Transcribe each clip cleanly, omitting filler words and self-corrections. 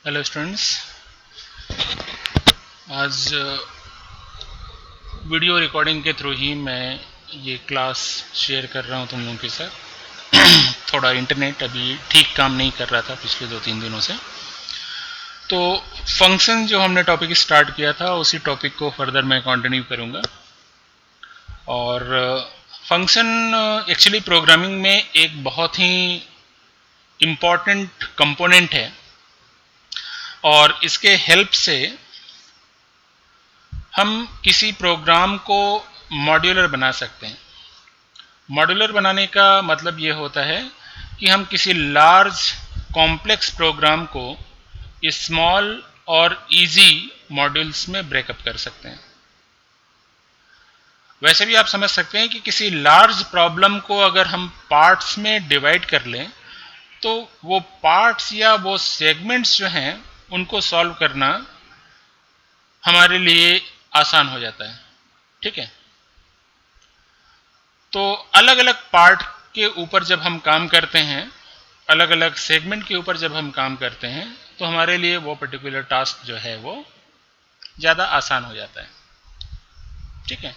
Hello students. आज video recording के through ही मैं ये क्लास शेयर कर रहा हूँ तुम लोगों के साथ। थोड़ा इंटरनेट अभी ठीक काम नहीं कर रहा था पिछले 2-3 दिनों से, तो फंक्शन जो हमने टॉपिक स्टार्ट किया था उसी टॉपिक को फर्दर मैं कंटिन्यू करूँगा। और फंक्शन एक्चुअली प्रोग्रामिंग में एक बहुत ही इम्पॉर्टेंट कंपोनेंट है और इसके हेल्प से हम किसी प्रोग्राम को मॉड्यूलर बना सकते हैं। मॉड्यूलर बनाने का मतलब ये होता है कि हम किसी लार्ज कॉम्प्लेक्स प्रोग्राम को स्मॉल और इजी मॉड्यूल्स में ब्रेकअप कर सकते हैं। वैसे भी आप समझ सकते हैं कि किसी लार्ज प्रॉब्लम को अगर हम पार्ट्स में डिवाइड कर लें तो वो पार्ट्स या वो सेगमेंट्स जो हैं उनको सॉल्व करना हमारे लिए आसान हो जाता है। ठीक है, तो अलग अलग पार्ट के ऊपर जब हम काम करते हैं, अलग अलग सेगमेंट के ऊपर जब हम काम करते हैं, तो हमारे लिए वो पर्टिकुलर टास्क जो है वो ज़्यादा आसान हो जाता है। ठीक है,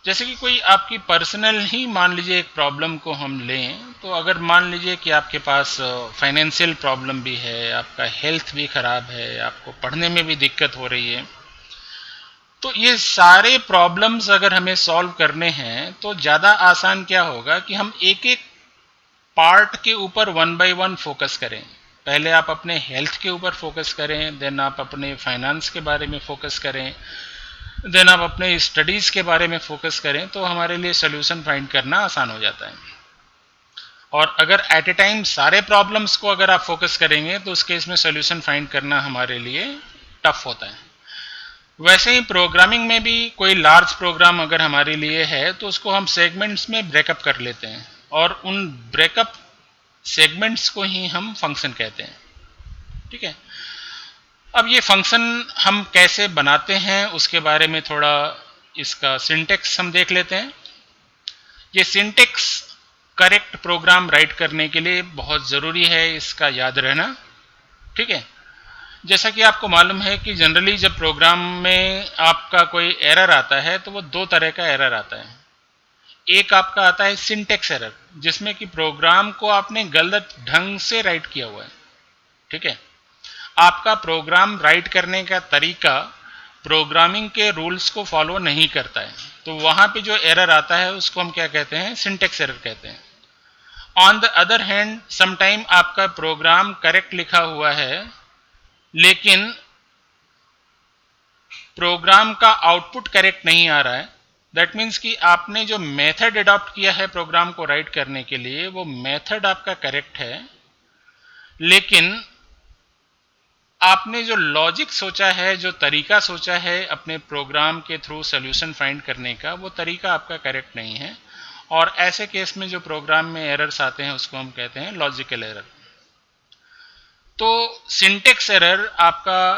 जैसे कि कोई आपकी पर्सनल ही मान लीजिए एक प्रॉब्लम को हम लें, तो अगर मान लीजिए कि आपके पास फाइनेंशियल प्रॉब्लम भी है, आपका हेल्थ भी ख़राब है, आपको पढ़ने में भी दिक्कत हो रही है, तो ये सारे प्रॉब्लम्स अगर हमें सॉल्व करने हैं तो ज़्यादा आसान क्या होगा कि हम एक एक पार्ट के ऊपर वन बाय वन फोकस करें। पहले आप अपने हेल्थ के ऊपर फोकस करें, देन आप अपने फाइनेंस के बारे में फोकस करें, देन आप अपने स्टडीज़ के बारे में फोकस करें, तो हमारे लिए सोल्यूशन फाइंड करना आसान हो जाता है। और अगर एट ए टाइम सारे प्रॉब्लम्स को अगर आप फोकस करेंगे तो उस केस में सोल्यूशन फाइंड करना हमारे लिए टफ होता है। वैसे ही प्रोग्रामिंग में भी कोई लार्ज प्रोग्राम अगर हमारे लिए है तो उसको हम सेगमेंट्स में ब्रेकअप कर लेते हैं और उन ब्रेकअप सेगमेंट्स को ही हम फंक्शन कहते हैं। ठीक है, अब ये फंक्शन हम कैसे बनाते हैं उसके बारे में थोड़ा इसका सिंटेक्स हम देख लेते हैं। ये सिंटेक्स करेक्ट प्रोग्राम राइट करने के लिए बहुत ज़रूरी है, इसका याद रहना। ठीक है, जैसा कि आपको मालूम है कि जनरली जब प्रोग्राम में आपका कोई एरर आता है तो वो दो तरह का एरर आता है। एक आपका आता है सिंटेक्स एरर, जिसमें कि प्रोग्राम को आपने गलत ढंग से राइट किया हुआ है। ठीक है, आपका प्रोग्राम राइट करने का तरीका प्रोग्रामिंग के रूल्स को फॉलो नहीं करता है, तो वहां पे जो एरर आता है उसको हम क्या कहते हैं, सिंटेक्स एरर कहते हैं। On the other hand sometime आपका प्रोग्राम करेक्ट लिखा हुआ है लेकिन प्रोग्राम का आउटपुट करेक्ट नहीं आ रहा है। दैट मीन्स कि आपने जो मेथड अडॉप्ट किया है प्रोग्राम को राइट करने के लिए वो मेथड आपका करेक्ट है, लेकिन आपने जो लॉजिक सोचा है, जो तरीका सोचा है अपने प्रोग्राम के थ्रू सोल्यूशन फाइंड करने का, वो तरीका आपका करेक्ट नहीं है। और ऐसे केस में जो प्रोग्राम में एरर्स आते हैं उसको हम कहते हैं लॉजिकल एरर। तो सिंटेक्स एरर आपका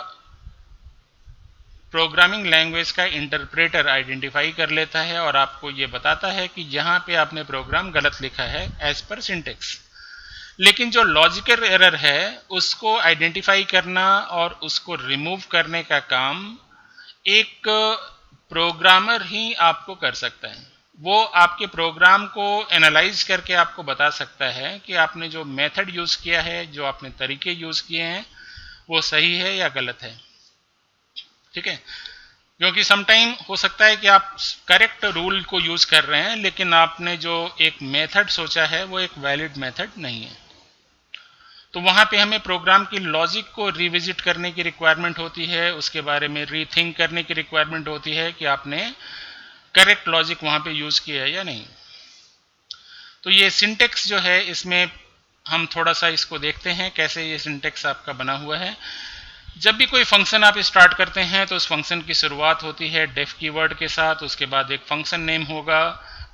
प्रोग्रामिंग लैंग्वेज का इंटरप्रेटर आइडेंटिफाई कर लेता है और आपको ये बताता है कि यहाँ पे आपने प्रोग्राम गलत लिखा है एज पर सिंटेक्स। लेकिन जो लॉजिकल एरर है उसको आइडेंटिफाई करना और उसको रिमूव करने का काम एक प्रोग्रामर ही आपको कर सकता है। वो आपके प्रोग्राम को एनालाइज करके आपको बता सकता है कि आपने जो मेथड यूज़ किया है, जो आपने तरीके यूज़ किए हैं, वो सही है या गलत है। ठीक है, क्योंकि समटाइम हो सकता है कि आप करेक्ट रूल को यूज़ कर रहे हैं लेकिन आपने जो एक मेथड सोचा है वो एक वैलिड मेथड नहीं है, तो वहाँ पे हमें प्रोग्राम की लॉजिक को रिविजिट करने की रिक्वायरमेंट होती है, उसके बारे में रीथिंक करने की रिक्वायरमेंट होती है कि आपने करेक्ट लॉजिक वहाँ पे यूज़ किया है या नहीं। तो ये सिंटेक्स जो है इसमें हम थोड़ा सा इसको देखते हैं कैसे ये सिंटेक्स आपका बना हुआ है। जब भी कोई फंक्शन आप स्टार्ट करते हैं तो उस फंक्शन की शुरुआत होती है डेफ कीवर्ड के साथ, उसके बाद एक फंक्शन नेम होगा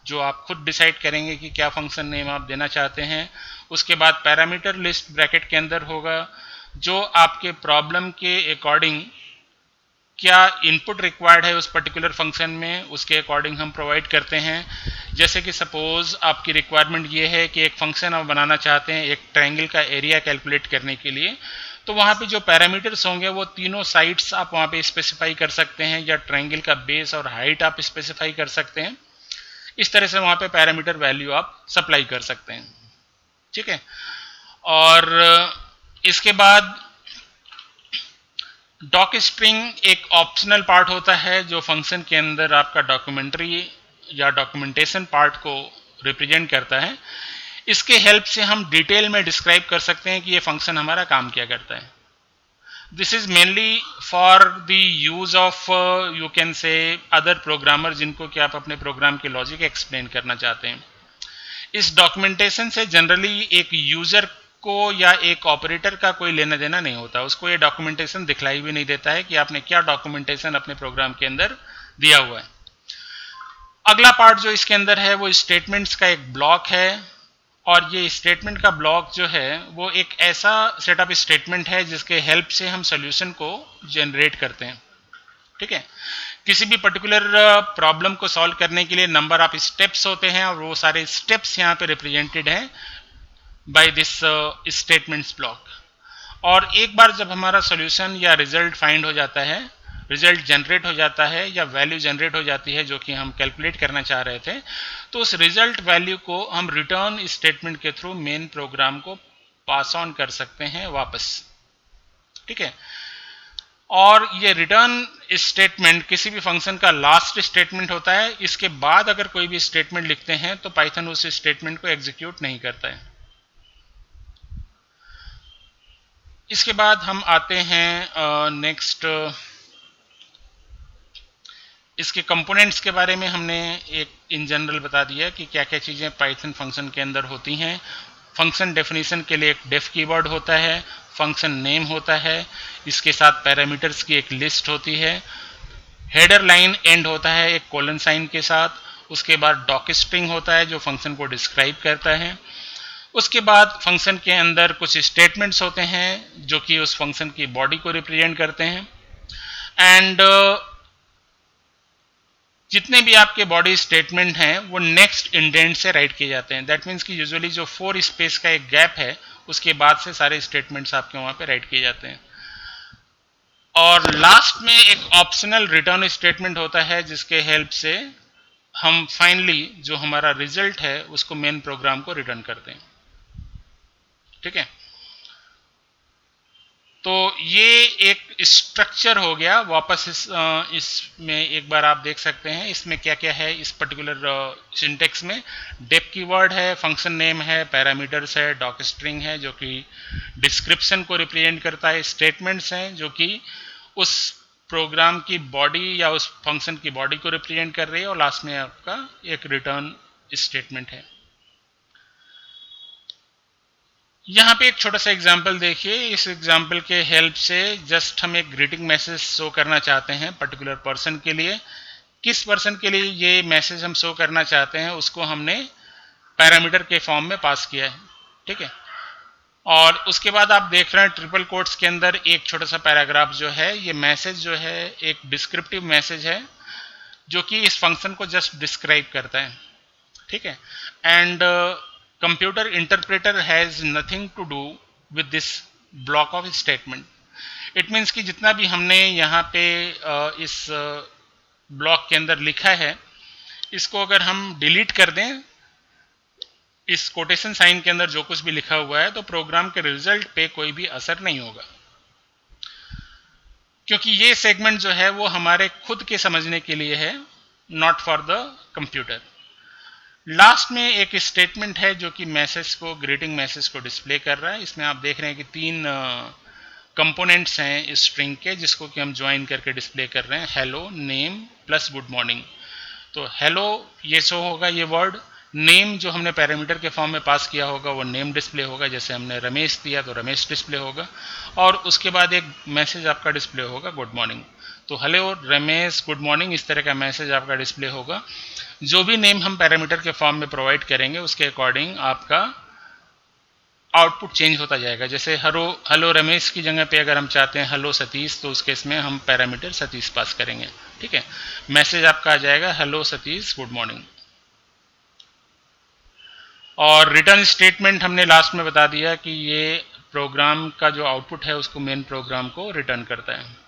जो आप खुद डिसाइड करेंगे कि क्या फंक्शन नेम आप देना चाहते हैं। उसके बाद पैरामीटर लिस्ट ब्रैकेट के अंदर होगा जो आपके प्रॉब्लम के अकॉर्डिंग क्या इनपुट रिक्वायर्ड है उस पर्टिकुलर फंक्शन में, उसके अकॉर्डिंग हम प्रोवाइड करते हैं। जैसे कि सपोज आपकी रिक्वायरमेंट ये है कि एक फंक्शन आप बनाना चाहते हैं एक ट्रायंगल का एरिया कैलकुलेट करने के लिए, तो वहाँ पे जो पैरामीटर्स होंगे वो तीनों साइड्स आप वहाँ पे स्पेसिफाई कर सकते हैं, या ट्रायंगल का बेस और हाइट आप स्पेसिफाई कर सकते हैं। इस तरह से वहाँ पे पैरामीटर वैल्यू आप सप्लाई कर सकते हैं, ठीक है। और इसके बाद डॉक स्ट्रिंग एक ऑप्शनल पार्ट होता है जो फंक्शन के अंदर आपका डॉक्यूमेंट्री या डॉक्यूमेंटेशन पार्ट को रिप्रेजेंट करता है। इसके हेल्प से हम डिटेल में डिस्क्राइब कर सकते हैं कि ये फंक्शन हमारा काम क्या करता है। This is mainly for the use of you can say other programmer जिनको कि आप अपने प्रोग्राम के लॉजिक एक्सप्लेन करना चाहते हैं। इस डॉक्यूमेंटेशन से जनरली एक यूजर को या एक ऑपरेटर का कोई लेना देना नहीं होता, उसको ये डॉक्यूमेंटेशन दिखलाई भी नहीं देता है कि आपने क्या डॉक्यूमेंटेशन अपने प्रोग्राम के अंदर दिया हुआ है। अगला पार्ट जो इसके अंदर है वो स्टेटमेंट्स का एक ब्लॉक है, और ये स्टेटमेंट का ब्लॉक जो है वो एक ऐसा सेटअप स्टेटमेंट है जिसके हेल्प से हम सोल्यूशन को जनरेट करते हैं, ठीक है। किसी भी पर्टिकुलर प्रॉब्लम को सॉल्व करने के लिए नंबर ऑफ स्टेप्स होते हैं, और वो सारे स्टेप्स यहाँ पे रिप्रेजेंटेड हैं बाय दिस स्टेटमेंट्स ब्लॉक। और एक बार जब हमारा सॉल्यूशन या रिजल्ट फाइंड हो जाता है, रिजल्ट जनरेट हो जाता है या वैल्यू जनरेट हो जाती है जो कि हम कैलकुलेट करना चाह रहे थे, तो उस रिजल्ट वैल्यू को हम रिटर्न स्टेटमेंट के थ्रू मेन प्रोग्राम को पास ऑन कर सकते हैं वापस, ठीक है। और ये रिटर्न स्टेटमेंट किसी भी फंक्शन का लास्ट स्टेटमेंट होता है। इसके बाद अगर कोई भी स्टेटमेंट लिखते हैं तो पाइथन उस स्टेटमेंट को एग्जीक्यूट नहीं करता है। इसके बाद हम आते हैं नेक्स्ट, इसके कंपोनेंट्स के बारे में हमने एक इन जनरल बता दिया कि क्या क्या चीज़ें पाइथन फंक्शन के अंदर होती हैं। फंक्शन डेफिनेशन के लिए एक डेफ कीवर्ड होता है, फंक्शन नेम होता है, इसके साथ पैरामीटर्स की एक लिस्ट होती है, हेडर लाइन एंड होता है एक कोलन साइन के साथ, उसके बाद डॉक स्ट्रिंग होता है जो फंक्शन को डिस्क्राइब करता है, उसके बाद फंक्शन के अंदर कुछ स्टेटमेंट्स होते हैं जो कि उस फंक्शन की बॉडी को रिप्रेजेंट करते हैं, एंड जितने भी आपके बॉडी स्टेटमेंट हैं वो नेक्स्ट इंडेंट से राइट किए जाते हैं। दैट मीन्स कि यूजुअली जो 4 स्पेस का एक गैप है उसके बाद से सारे स्टेटमेंट्स आपके वहाँ पे राइट किए जाते हैं। और लास्ट में एक ऑप्शनल रिटर्न स्टेटमेंट होता है जिसके हेल्प से हम फाइनली जो हमारा रिजल्ट है उसको मेन प्रोग्राम को रिटर्न करते हैं, ठीक है। तो ये एक स्ट्रक्चर हो गया। वापस इसमें एक बार आप देख सकते हैं इसमें क्या क्या है। इस पर्टिकुलर सिंटेक्स में डेफ कीवर्ड है, फंक्शन नेम है, पैरामीटर्स है, डॉक स्ट्रिंग है जो कि डिस्क्रिप्शन को रिप्रेजेंट करता है, स्टेटमेंट्स हैं जो कि उस प्रोग्राम की बॉडी या उस फंक्शन की बॉडी को रिप्रेजेंट कर रही है, और लास्ट में आपका एक रिटर्न स्टेटमेंट है। यहाँ पे एक छोटा सा एग्जाम्पल देखिए। इस एग्जाम्पल के हेल्प से जस्ट हम एक ग्रीटिंग मैसेज शो करना चाहते हैं पर्टिकुलर पर्सन के लिए। किस पर्सन के लिए ये मैसेज हम शो करना चाहते हैं उसको हमने पैरामीटर के फॉर्म में पास किया है, ठीक है। और उसके बाद आप देख रहे हैं ट्रिपल कोट्स के अंदर एक छोटा सा पैराग्राफ जो है, ये मैसेज जो है एक डिस्क्रिप्टिव मैसेज है जो कि इस फंक्शन को जस्ट डिस्क्राइब करता है, ठीक है। And computer interpreter has nothing to do with this block of statement. It means कि जितना भी हमने यहाँ पे इस ब्लॉक के अंदर लिखा है इसको अगर हम डिलीट कर दें, इस कोटेशन साइन के अंदर जो कुछ भी लिखा हुआ है, तो प्रोग्राम के रिजल्ट पे कोई भी असर नहीं होगा, क्योंकि ये सेगमेंट जो है वो हमारे खुद के समझने के लिए है, not for the computer. Last में एक स्टेटमेंट है जो कि मैसेज को, ग्रीटिंग मैसेज को डिस्प्ले कर रहा है। इसमें आप देख रहे हैं कि 3 कंपोनेंट्स हैं इस स्ट्रिंग के जिसको कि हम ज्वाइन करके डिस्प्ले कर रहे हैं, hello, name plus good morning. तो हेलो ये शो होगा ये वर्ड, नेम जो हमने पैरामीटर के फॉर्म में पास किया होगा वो नेम डिस्प्ले होगा, जैसे हमने रमेश दिया तो रमेश डिस्प्ले होगा, और उसके बाद एक मैसेज आपका डिस्प्ले होगा गुड मॉर्निंग। तो हेलो रमेश गुड मॉर्निंग, इस तरह का मैसेज आपका डिस्प्ले होगा। जो भी नेम हम पैरामीटर के फॉर्म में प्रोवाइड करेंगे उसके अकॉर्डिंग आपका आउटपुट चेंज होता जाएगा। जैसे हेलो रमेश की जगह पे अगर हम चाहते हैं हेलो सतीश, तो उस केस में हम पैरामीटर सतीश पास करेंगे, ठीक है। मैसेज आपका आ जाएगा हेलो सतीश गुड मॉर्निंग। और रिटर्न स्टेटमेंट हमने लास्ट में बता दिया कि ये प्रोग्राम का जो आउटपुट है उसको मेन प्रोग्राम को रिटर्न करता है।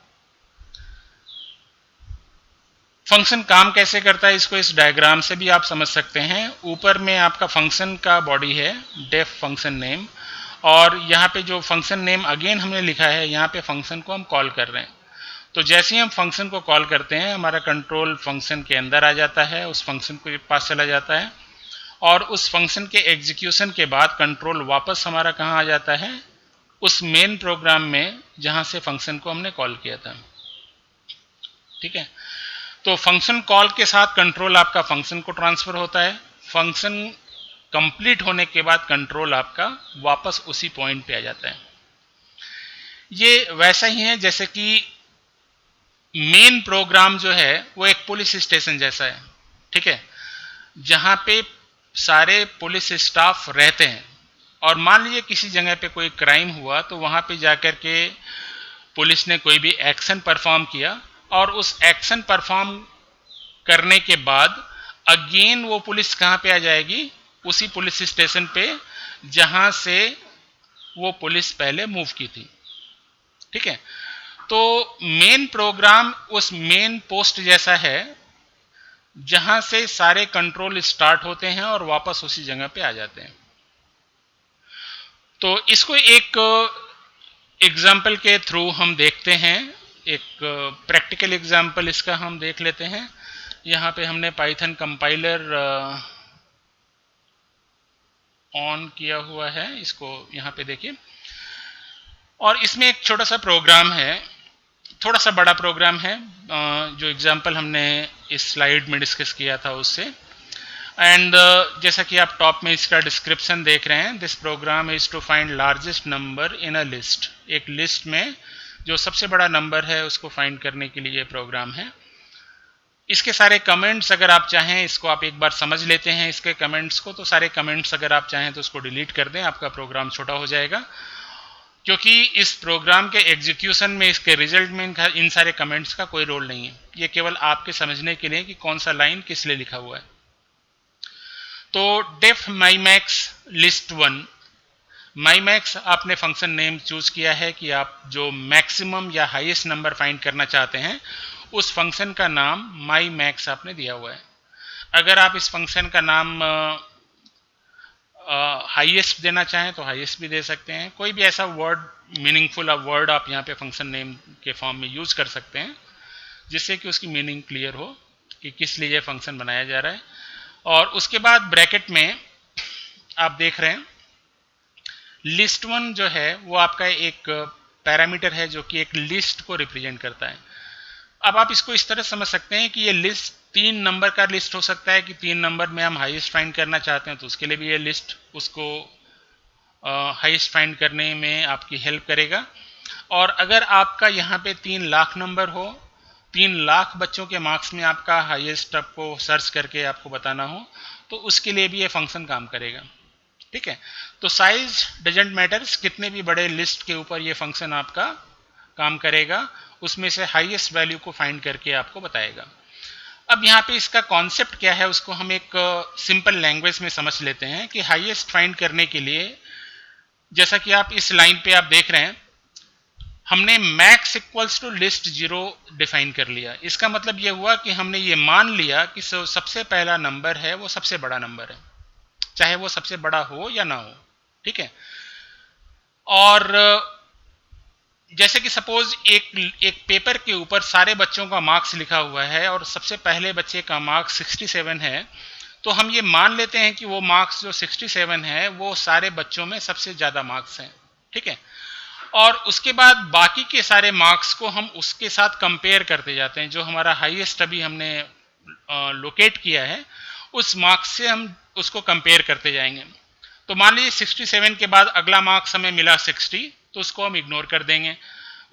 फंक्शन काम कैसे करता है इसको इस डायग्राम से भी आप समझ सकते हैं। ऊपर में आपका फंक्शन का बॉडी है डेफ फंक्शन नेम, और यहाँ पे जो फंक्शन नेम अगेन हमने लिखा है, यहाँ पे फंक्शन को हम कॉल कर रहे हैं। तो जैसे ही हम फंक्शन को कॉल करते हैं हमारा कंट्रोल फंक्शन के अंदर आ जाता है, उस फंक्शन के पास चला जाता है, और उस फंक्शन के एग्जीक्यूशन के बाद कंट्रोल वापस हमारा कहाँ आ जाता है, उस मेन प्रोग्राम में जहाँ से फंक्शन को हमने कॉल किया था। ठीक है, तो फंक्शन कॉल के साथ कंट्रोल आपका फंक्शन को ट्रांसफर होता है। फंक्शन कंप्लीट होने के बाद कंट्रोल आपका वापस उसी पॉइंट पे आ जाता है। ये वैसा ही है जैसे कि मेन प्रोग्राम जो है वो एक पुलिस स्टेशन जैसा है। ठीक है, जहां पे सारे पुलिस स्टाफ रहते हैं, और मान लीजिए किसी जगह पे कोई क्राइम हुआ तो वहां पे जाकर के पुलिस ने कोई भी एक्शन परफॉर्म किया, और उस एक्शन परफॉर्म करने के बाद अगेन वो पुलिस कहाँ पे आ जाएगी, उसी पुलिस स्टेशन पे जहां से वो पुलिस पहले मूव की थी। ठीक है, तो मेन प्रोग्राम उस मेन पोस्ट जैसा है जहां से सारे कंट्रोल स्टार्ट होते हैं और वापस उसी जगह पे आ जाते हैं। तो इसको एक एग्जाम्पल के थ्रू हम देखते हैं, एक प्रैक्टिकल एग्जाम्पल इसका हम देख लेते हैं। यहाँ पे हमने पाइथन कंपाइलर ऑन किया हुआ है, इसको यहाँ पे देखिए, और इसमें एक छोटा सा प्रोग्राम है, थोड़ा सा बड़ा प्रोग्राम है, जो एग्जाम्पल हमने इस स्लाइड में डिस्कस किया था उससे। एंड जैसा कि आप टॉप में इसका डिस्क्रिप्शन देख रहे हैं, this program is to find largest number in a list. एक लिस्ट में जो सबसे बड़ा नंबर है उसको फाइंड करने के लिए ये प्रोग्राम है। इसके सारे कमेंट्स अगर आप चाहें, इसको आप एक बार समझ लेते हैं इसके कमेंट्स को, तो सारे कमेंट्स अगर आप चाहें तो उसको डिलीट कर दें, आपका प्रोग्राम छोटा हो जाएगा, क्योंकि इस प्रोग्राम के एग्जीक्यूशन में, इसके रिजल्ट में इन सारे कमेंट्स का कोई रोल नहीं है। ये केवल आपके समझने के लिए कि कौन सा लाइन किस लिए लिखा हुआ है। तो डेफ माई मैक्स लिस्ट 1, माई मैक्स आपने फंक्शन नेम चूज किया है कि आप जो मैक्सिमम या हाईएस्ट नंबर फाइंड करना चाहते हैं, उस फंक्शन का नाम माई मैक्स आपने दिया हुआ है। अगर आप इस फंक्शन का नाम हाईएस्ट देना चाहें तो हाईएस्ट भी दे सकते हैं। कोई भी ऐसा वर्ड, मीनिंगफुल वर्ड आप यहाँ पे फंक्शन नेम के फॉर्म में यूज कर सकते हैं, जिससे कि उसकी मीनिंग क्लियर हो कि किस लिए फंक्शन बनाया जा रहा है। और उसके बाद ब्रैकेट में आप देख रहे हैं लिस्ट 1 जो है वो आपका एक पैरामीटर है जो कि एक लिस्ट को रिप्रेजेंट करता है। अब आप इसको इस तरह समझ सकते हैं कि ये लिस्ट 3 नंबर का लिस्ट हो सकता है, कि 3 नंबर में हम हाईएस्ट फाइंड करना चाहते हैं तो उसके लिए भी ये लिस्ट उसको हाईएस्ट फाइंड करने में आपकी हेल्प करेगा। और अगर आपका यहाँ पे 3 लाख नंबर हो, 3 लाख बच्चों के मार्क्स में आपका हाईएस्ट आपको सर्च करके आपको बताना हो, तो उसके लिए भी ये फंक्शन काम करेगा। ठीक है, तो साइज डजेंट मैटर्स, कितने भी बड़े लिस्ट के ऊपर ये फंक्शन आपका काम करेगा, उसमें से हाईएस्ट वैल्यू को फाइंड करके आपको बताएगा। अब यहाँ पे इसका कॉन्सेप्ट क्या है उसको हम एक सिंपल लैंग्वेज में समझ लेते हैं कि हाईएस्ट फाइंड करने के लिए, जैसा कि आप इस लाइन पे आप देख रहे हैं, हमने max equals to list 0 define कर लिया। इसका मतलब ये हुआ कि हमने ये मान लिया कि सबसे पहला नंबर है वो सबसे बड़ा नंबर है, चाहे वो सबसे बड़ा हो या ना हो। ठीक है, और जैसे कि सपोज एक पेपर के ऊपर सारे बच्चों का मार्क्स लिखा हुआ है और सबसे पहले बच्चे का मार्क्स 67 है, तो हम ये मान लेते हैं कि वो मार्क्स जो 67 है वो सारे बच्चों में सबसे ज़्यादा मार्क्स हैं। ठीक है, और उसके बाद बाकी के सारे मार्क्स को हम उसके साथ कंपेयर करते जाते हैं, जो हमारा हाईएस्ट अभी हमने लोकेट किया है उस मार्क्स से हम उसको कंपेयर करते जाएंगे। तो मान लीजिए 67 के बाद अगला मार्क्स हमें मिला 60, तो उसको हम इग्नोर कर देंगे।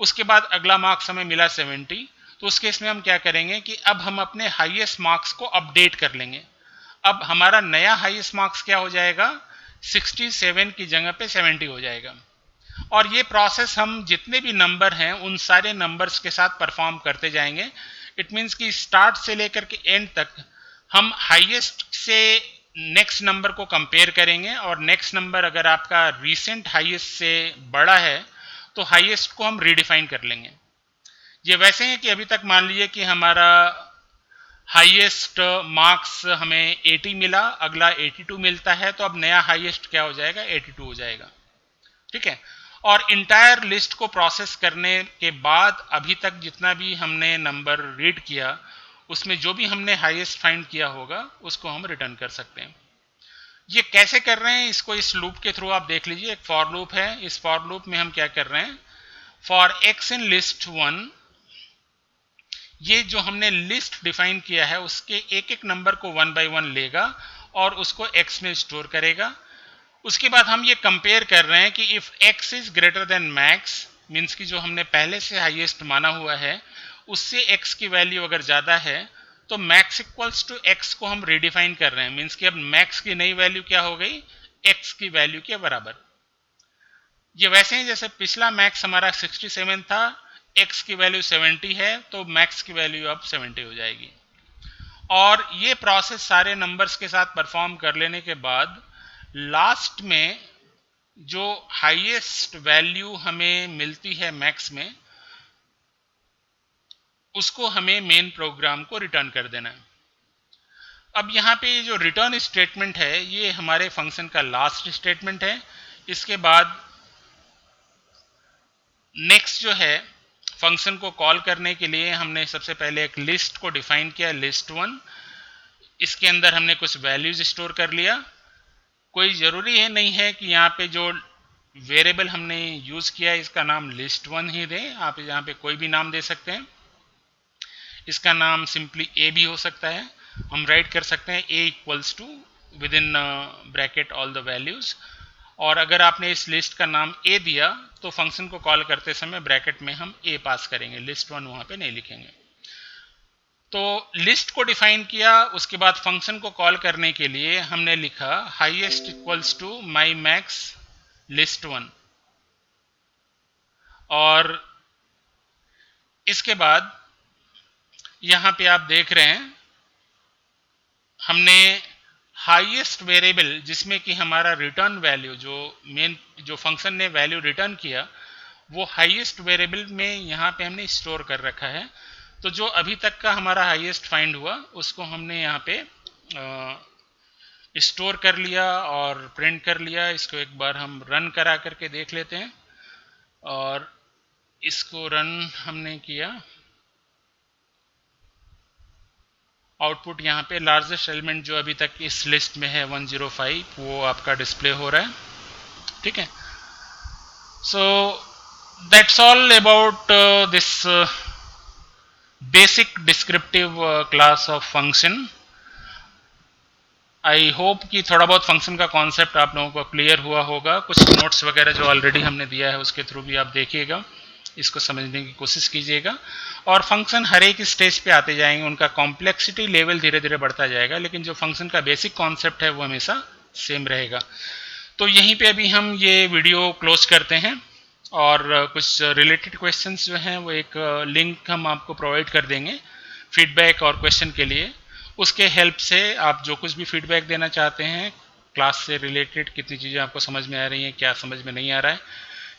उसके बाद अगला मार्क्स हमें मिला 70, तो उस केस में हम क्या करेंगे कि अब हम अपने हाईएस्ट मार्क्स को अपडेट कर लेंगे। अब हमारा नया हाईएस्ट मार्क्स क्या हो जाएगा, 67 की जगह पे 70 हो जाएगा। और ये प्रोसेस हम जितने भी नंबर हैं उन सारे नंबर्स के साथ परफॉर्म करते जाएंगे। इट मीन्स कि स्टार्ट से लेकर के एंड तक हम हाईएस्ट से नेक्स्ट नंबर को कंपेयर करेंगे और नेक्स्ट नंबर अगर आपका रीसेंट हाईएस्ट से बड़ा है तो हाईएस्ट को हम रीडिफाइन कर लेंगे। ये वैसे है कि अभी तक मान लीजिए कि हमारा हाईएस्ट मार्क्स हमें 80 मिला, अगला 82 मिलता है, तो अब नया हाईएस्ट क्या हो जाएगा, 82 हो जाएगा। ठीक है, और इंटायर लिस्ट को प्रोसेस करने के बाद अभी तक जितना भी हमने नंबर रीड किया उसमें जो भी हमने हाईएस्ट फाइंड किया होगा उसको हम रिटर्न कर सकते हैं। ये कैसे कर रहे हैं इसको इस लूप के थ्रू आप देख लीजिए। एक फॉर लूप है, इस फॉर लूप में हम क्या कर रहे हैं, फॉर एक्स इन लिस्ट 1, ये जो हमने लिस्ट डिफाइन किया है उसके एक एक नंबर को 1 बाय 1 लेगा और उसको x में स्टोर करेगा। उसके बाद हम ये कंपेयर कर रहे हैं कि if x is greater than max, means कि जो हमने पहले से हाईएस्ट माना हुआ है उससे x की वैल्यू अगर ज़्यादा है तो मैक्स इक्वल्स टू x को हम रिडिफाइन कर रहे हैं। मीन्स कि अब मैक्स की नई वैल्यू क्या हो गई, x की वैल्यू के बराबर। ये वैसे ही जैसे पिछला मैक्स हमारा 67 था, x की वैल्यू 70 है तो मैक्स की वैल्यू अब 70 हो जाएगी। और ये प्रोसेस सारे नंबर्स के साथ परफॉर्म कर लेने के बाद लास्ट में जो हाईएस्ट वैल्यू हमें मिलती है मैक्स में उसको हमें मेन प्रोग्राम को रिटर्न कर देना है। अब यहाँ पे जो रिटर्न स्टेटमेंट है ये हमारे फंक्शन का लास्ट स्टेटमेंट है। इसके बाद नेक्स्ट जो है फंक्शन को कॉल करने के लिए हमने सबसे पहले एक लिस्ट को डिफाइन किया, लिस्ट 1। इसके अंदर हमने कुछ वैल्यूज स्टोर कर लिया। कोई ज़रूरी है नहीं है कि यहाँ पे जो वेरिएबल हमने यूज़ किया है इसका नाम लिस्ट 1 ही दें, आप यहाँ पे कोई भी नाम दे सकते हैं। इसका नाम सिंपली ए भी हो सकता है। हम राइट कर सकते हैं A equals to with in bracket all the values. और अगर आपने इस लिस्ट का नाम ए दिया तो फंक्शन को कॉल करते समय ब्रैकेट में हम ए पास करेंगे, लिस्ट 1 वहाँ पे नहीं लिखेंगे। तो लिस्ट को डिफाइन किया, उसके बाद फंक्शन को कॉल करने के लिए हमने लिखा highest equals to my max list 1। और इसके बाद यहाँ पे आप देख रहे हैं हमने हाईएस्ट वेरिएबल जिसमें कि हमारा रिटर्न वैल्यू जो फंक्शन ने वैल्यू रिटर्न किया वो हाईएस्ट वेरिएबल में यहाँ पे हमने स्टोर कर रखा है। तो जो अभी तक का हमारा हाईएस्ट फाइंड हुआ उसको हमने यहाँ पे स्टोर कर लिया और प्रिंट कर लिया। इसको एक बार हम रन करा करके देख लेते हैं। और इसको रन हमने किया, आउटपुट यहाँ पे लार्जेस्ट एलिमेंट जो अभी तक इस लिस्ट में है 105 वो आपका डिस्प्ले हो रहा है। ठीक है, so that's all about this basic descriptive class of function. I hope कि थोड़ा बहुत फंक्शन का कॉन्सेप्ट आप लोगों को क्लियर हुआ होगा। कुछ नोट्स वगैरह जो ऑलरेडी हमने दिया है उसके थ्रू भी आप देखिएगा, इसको समझने की कोशिश कीजिएगा। और फंक्शन हर एक स्टेज पे आते जाएंगे, उनका कॉम्प्लेक्सिटी लेवल धीरे धीरे बढ़ता जाएगा, लेकिन जो फंक्शन का बेसिक कॉन्सेप्ट है वो हमेशा सेम रहेगा। तो यहीं पे अभी हम ये वीडियो क्लोज करते हैं और कुछ रिलेटेड क्वेश्चंस जो हैं वो एक लिंक हम आपको प्रोवाइड कर देंगे फीडबैक और क्वेश्चन के लिए। उसके हेल्प से आप जो कुछ भी फीडबैक देना चाहते हैं क्लास से रिलेटेड, कितनी चीज़ें आपको समझ में आ रही हैं, क्या समझ में नहीं आ रहा है,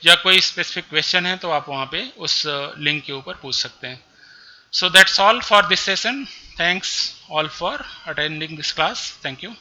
या कोई स्पेसिफिक क्वेश्चन है तो आप वहाँ पे उस लिंक के ऊपर पूछ सकते हैं। So that's all for this session. Thanks all for attending this class. Thank you.